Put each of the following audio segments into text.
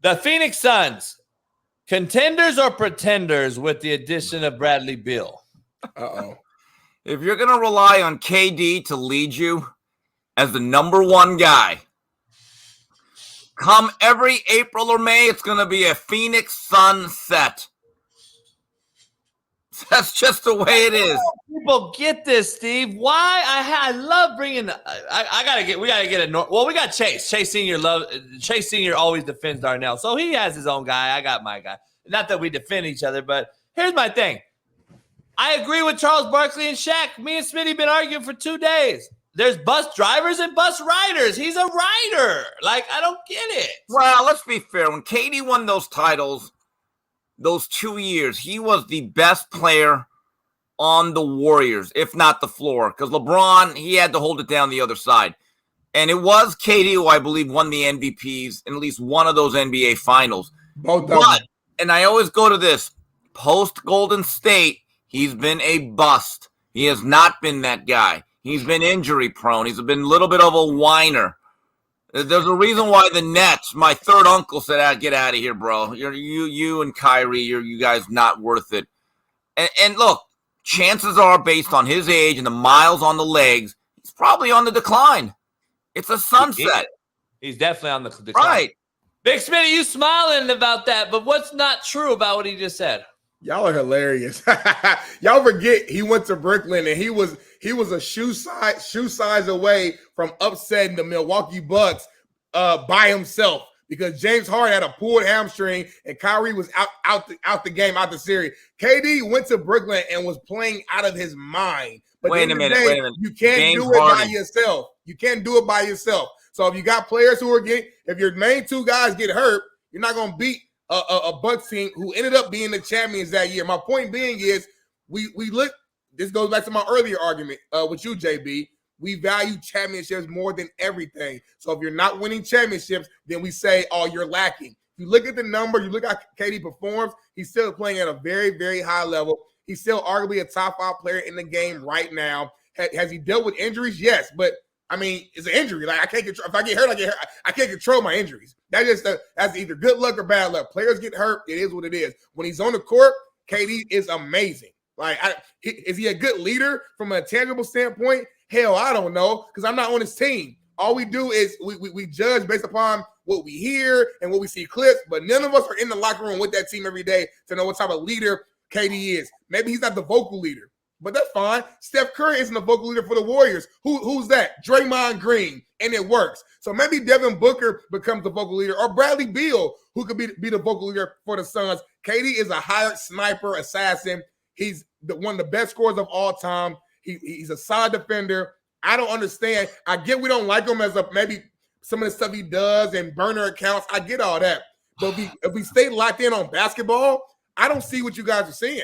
The Phoenix Suns, contenders or pretenders with the addition of Bradley Beal? Uh-oh. If you're going to rely on KD to lead you as the number one guy, come every April or May, it's going to be a Phoenix Sunset. That's just the way it is. People get this, Steve. Why? I love bringing. We gotta get a. Well, we got Chase. Chase Senior always defends Darnell, so he has his own guy. I got my guy. Not that we defend each other, but here's my thing. I agree with Charles Barkley and Shaq. Me and Smitty been arguing for 2 days. There's bus drivers and bus riders. He's a rider. Like, I don't get it. Well, let's be fair. When KD won those titles, those 2 years, he was the best player on the Warriors, if not the floor, because LeBron, he had to hold it down the other side. And it was KD who I believe won the MVPs in at least one of those NBA finals. Both of them. And I always go to this, post-Golden State, he's been a bust. He has not been that guy. He's been injury prone. He's been a little bit of a whiner. There's a reason why the Nets, my third uncle said, get out of here, bro. You and Kyrie, you guys not worth it. And look, chances are based on his age and the miles on the legs, he's probably on the decline. It's a sunset. He's definitely on the decline. Right. Big Smitty, you smiling about that, but what's not true about what he just said? Y'all are hilarious. Y'all forget he went to Brooklyn and he was a shoe size away from upsetting the Milwaukee Bucks by himself because James Harden had a pulled hamstring and Kyrie was out the game, out the series. KD went to Brooklyn and was playing out of his mind. But wait a minute. You can't James do it Harden. by yourself. You can't do it by yourself. So if you got players who are if your main two guys get hurt, you're not going to beat a Bucks team who ended up being the champions that year. My point being is we look, this goes back to my earlier argument with you, JB. We value championships more than everything. So if you're not winning championships, then we say, oh, you're lacking. If you look at the number, you look at how KD performs, he's still playing at a very, very high level. He's still arguably a top 5 player in the game right now. Has he dealt with injuries? Yes, but I mean, it's an injury. Like I can't control. If I get hurt, I get hurt. I can't control my injuries. That's either good luck or bad luck. Players get hurt. It is what it is. When he's on the court, KD is amazing. Like, is he a good leader from a tangible standpoint? Hell, I don't know because I'm not on his team. All we do is we judge based upon what we hear and what we see clips, but none of us are in the locker room with that team every day to know what type of leader KD is. Maybe he's not the vocal leader, but that's fine. Steph Curry isn't the vocal leader for the Warriors. Who's that? Draymond Green, and it works. So maybe Devin Booker becomes the vocal leader or Bradley Beal, who could be the vocal leader for the Suns. KD is a hired sniper assassin. He's one of the best scorers of all time. He's a solid defender. I don't understand. I get we don't like him as maybe some of the stuff he does and burner accounts. I get all that. But if we stay locked in on basketball, I don't see what you guys are seeing.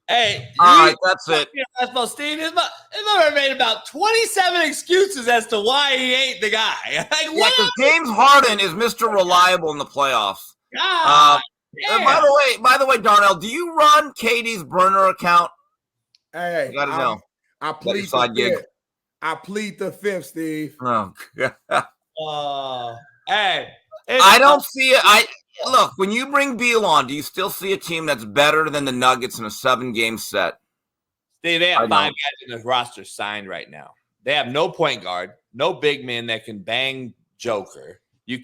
Hey, all right, that's it. Basketball, Steve. His mother made about 27 excuses as to why he ain't the guy. Like, yeah, because James Harden is Mr. Reliable in the playoffs. God, by the way, Darnell, do you run KD's burner account? Hey, you gotta know. I plead the fifth. I plead the fifth, Steve. Oh, hey, I don't see it. Look, when you bring Beal on, do you still see a team that's better than the Nuggets in a 7-game set? Steve, they have 5 guys in the roster signed right now. They have no point guard, no big man that can bang Joker. You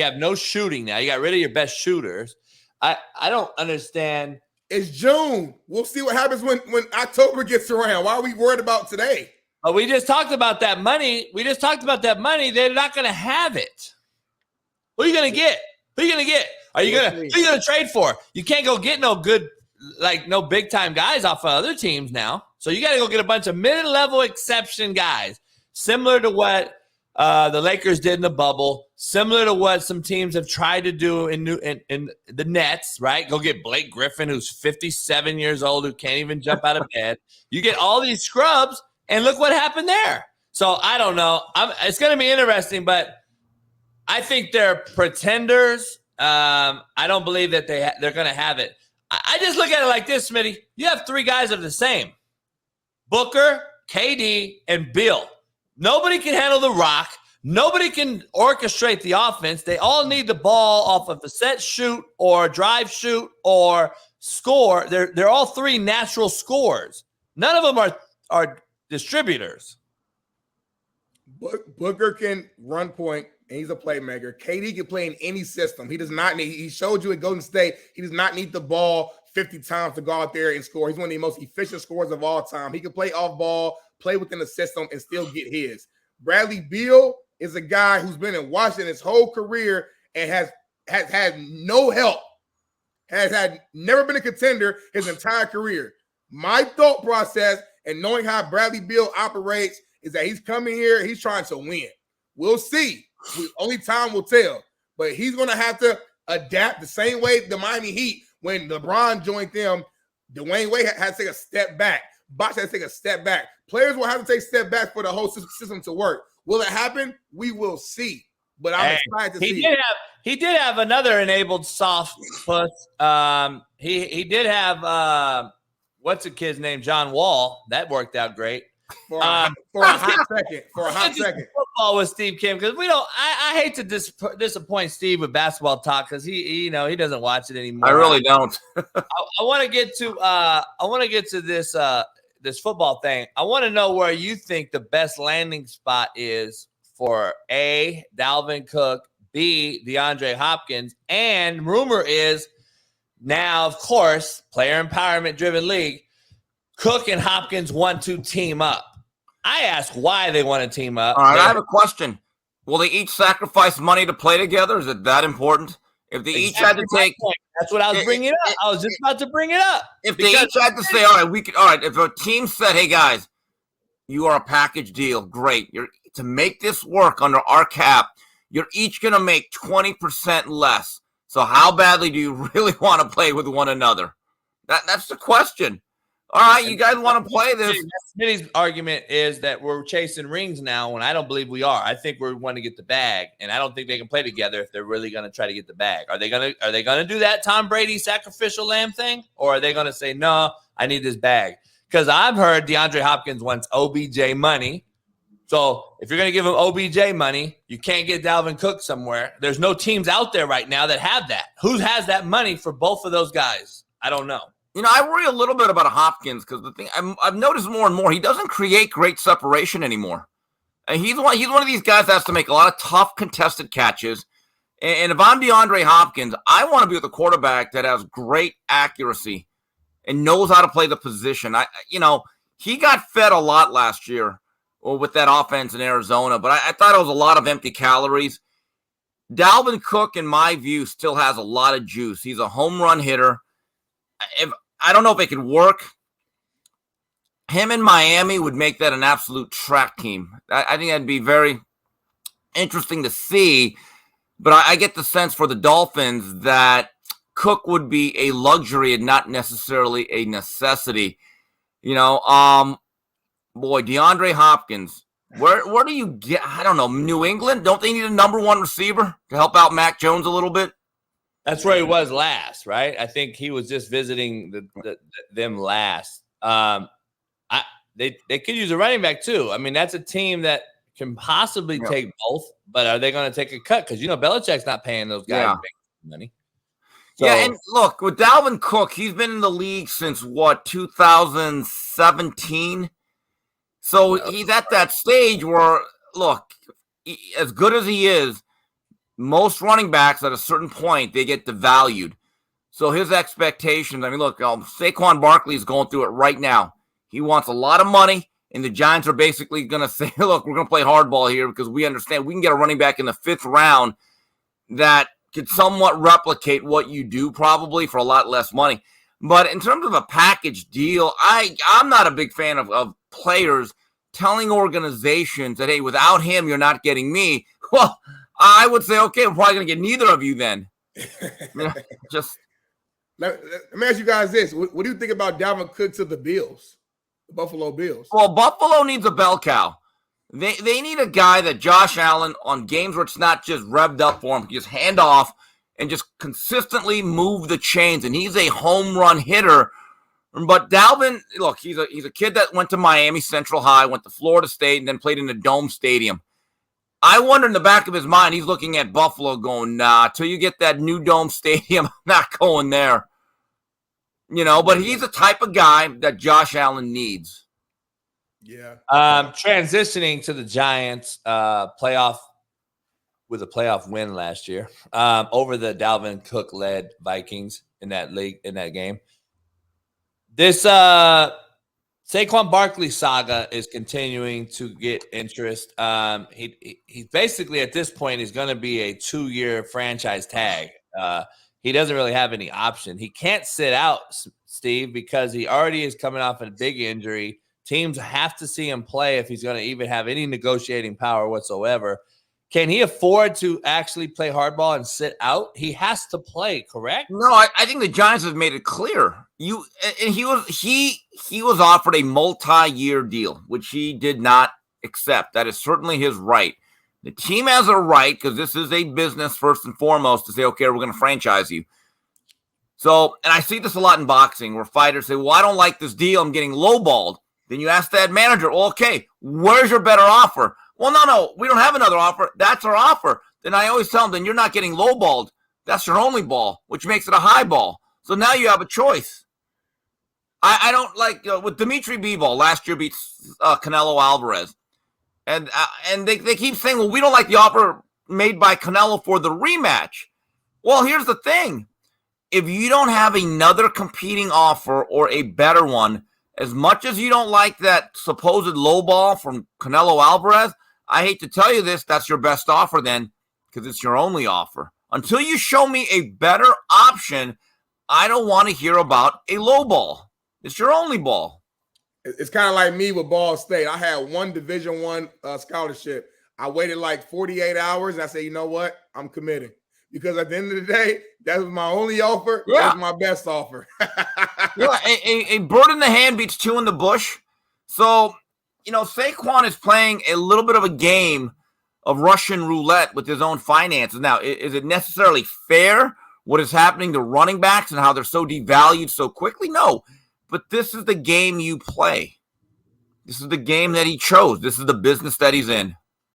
have no shooting now. You got rid of your best shooters. I don't understand. It's June. We'll see what happens when October gets around. Why are we worried about today? We just talked about that money. They're not going to have it. Who are you going to get? Who are you going to get? Who are you going to trade for? You can't go get no big time guys off of other teams now. So you got to go get a bunch of mid-level exception guys, similar to what the Lakers did in the bubble, similar to what some teams have tried to do in the Nets, right? Go get Blake Griffin, who's 57 years old, who can't even jump out of bed. You get all these scrubs, and look what happened there. So I don't know. It's going to be interesting, but I think they're pretenders. I don't believe that they're going to have it. I just look at it like this, Smitty. You have 3 guys of the same: Booker, KD, and Beal. Nobody can handle the rock. Nobody can orchestrate the offense. They all need the ball off of a set shoot or drive shoot or score. They're all three natural scorers. None of them are distributors. Booker can run point, and he's a playmaker. KD can play in any system. He does not need – he showed you at Golden State, he does not need the ball 50 times to go out there and score. He's one of the most efficient scorers of all time. He can play off ball, play within the system, and still get his. Bradley Beal is a guy who's been in Washington his whole career and has had no help, never been a contender his entire career. My thought process and knowing how Bradley Beal operates is that he's coming here, he's trying to win. We'll see. Only time will tell. But he's going to have to adapt the same way the Miami Heat, when LeBron joined them, Dwayne Wade had to take a step back. Bosh had to take a step back. Players will have to take a step back for the whole system to work. Will it happen? We will see. But I'm excited to see. He did have another enabled soft push. He did have what's the kid's name? John Wall. That worked out great. For a hot second. Football with Steve Kim, because we don't. I hate to disappoint Steve with basketball talk, because he doesn't watch it anymore. I really don't. I want to get to this football thing. I want to know where you think the best landing spot is for A, Dalvin Cook, B, DeAndre Hopkins, and rumor is now, of course, player empowerment driven league, Cook and Hopkins want to team up. I ask why they want to team up. All right, I have a question. Will they each sacrifice money to play together? Is it that important? If they each had to take, that's what I was bringing up. I was just about to bring it up. If they each had to say, all right, if a team said, hey guys, you are a package deal, great. To make this work under our cap, you're each going to make 20% less. So how badly do you really want to play with one another? That's the question. All right, you guys want to play this. Smitty's argument is that we're chasing rings now, when I don't believe we are. I think we want to get the bag, and I don't think they can play together if they're really going to try to get the bag. Are they going to do that Tom Brady sacrificial lamb thing, or are they going to say, no, I need this bag? Because I've heard DeAndre Hopkins wants OBJ money. So if you're going to give him OBJ money, you can't get Dalvin Cook somewhere. There's no teams out there right now that have that. Who has that money for both of those guys? I don't know. You know, I worry a little bit about Hopkins, because the thing I've noticed more and more, he doesn't create great separation anymore. And he's one of these guys that has to make a lot of tough contested catches. And if I'm DeAndre Hopkins, I want to be with a quarterback that has great accuracy and knows how to play the position. He got fed a lot last year with that offense in Arizona, but I thought it was a lot of empty calories. Dalvin Cook, in my view, still has a lot of juice. He's a home run hitter. I don't know if it could work. Him in Miami would make that an absolute track team. I think that'd be very interesting to see. But I get the sense for the Dolphins that Cook would be a luxury and not necessarily a necessity. DeAndre Hopkins. Where do you get? I don't know. New England? Don't they need a number one receiver to help out Mac Jones a little bit? That's where he was last, right? I think he was just visiting them last. They could use a running back too. I mean, that's a team that can possibly take both, but are they going to take a cut? Because Belichick's not paying those guys money. So, and look, with Dalvin Cook, he's been in the league since 2017. So he's at that stage where, look, as good as he is, most running backs at a certain point, they get devalued. So his expectations, look, Saquon Barkley is going through it right now. He wants a lot of money, and the Giants are basically going to say, look, we're going to play hardball here because we understand we can get a running back in the 5th round that could somewhat replicate what you do probably for a lot less money. But in terms of a package deal, I'm not a big fan of players telling organizations that, hey, without him, you're not getting me. Well, I would say, okay, we're probably going to get neither of you then. Let me ask you guys this. What do you think about Dalvin Cook to the Bills, the Buffalo Bills? Well, Buffalo needs a bell cow. They need a guy that Josh Allen, on games where it's not just revved up for him, can just hand off and just consistently move the chains. And he's a home run hitter. But Dalvin, look, he's a kid that went to Miami Central High, went to Florida State, and then played in the Dome Stadium. I wonder in the back of his mind, he's looking at Buffalo going, nah, till you get that new dome stadium, I'm not going there. But he's the type of guy that Josh Allen needs. Yeah. Transitioning to the Giants playoff with a playoff win last year over the Dalvin Cook led Vikings in that game. This Saquon Barkley saga is continuing to get interest. He basically at this point is going to be a 2-year franchise tag. He doesn't really have any option. He can't sit out, Steve, because he already is coming off a big injury. Teams have to see him play if he's going to even have any negotiating power whatsoever. Can he afford to actually play hardball and sit out? He has to play, correct? No, I think the Giants have made it clear. He was offered a multi-year deal, which he did not accept. That is certainly his right. The team has a right, because this is a business first and foremost, to say, okay, we're going to franchise you. So, and I see this a lot in boxing where fighters say, well, I don't like this deal. I'm getting lowballed. Then you ask that manager, well, okay, where's your better offer? Well, no, we don't have another offer. That's our offer. Then I always tell them, then you're not getting lowballed. That's your only ball, which makes it a high ball. So now you have a choice. I don't like with Dimitri Bivol last year beats Canelo Alvarez. And they keep saying, well, we don't like the offer made by Canelo for the rematch. Well, here's the thing. If you don't have another competing offer or a better one, as much as you don't like that supposed low ball from Canelo Alvarez, I hate to tell you this, that's your best offer then, because it's your only offer. Until you show me a better option, I don't want to hear about a low ball. It's your only ball. It's kind of like me with Ball State. I had one Division I scholarship. I waited like 48 hours, and I said, you know what? I'm committing. Because at the end of the day, that was my only offer. Yeah. That was my best offer. A bird in the hand beats two in the bush. So, Saquon is playing a little bit of a game of Russian roulette with his own finances. Now, is it necessarily fair what is happening to running backs and how they're so devalued so quickly? No. But this is the game you play. This is the game that he chose. This is the business that he's in.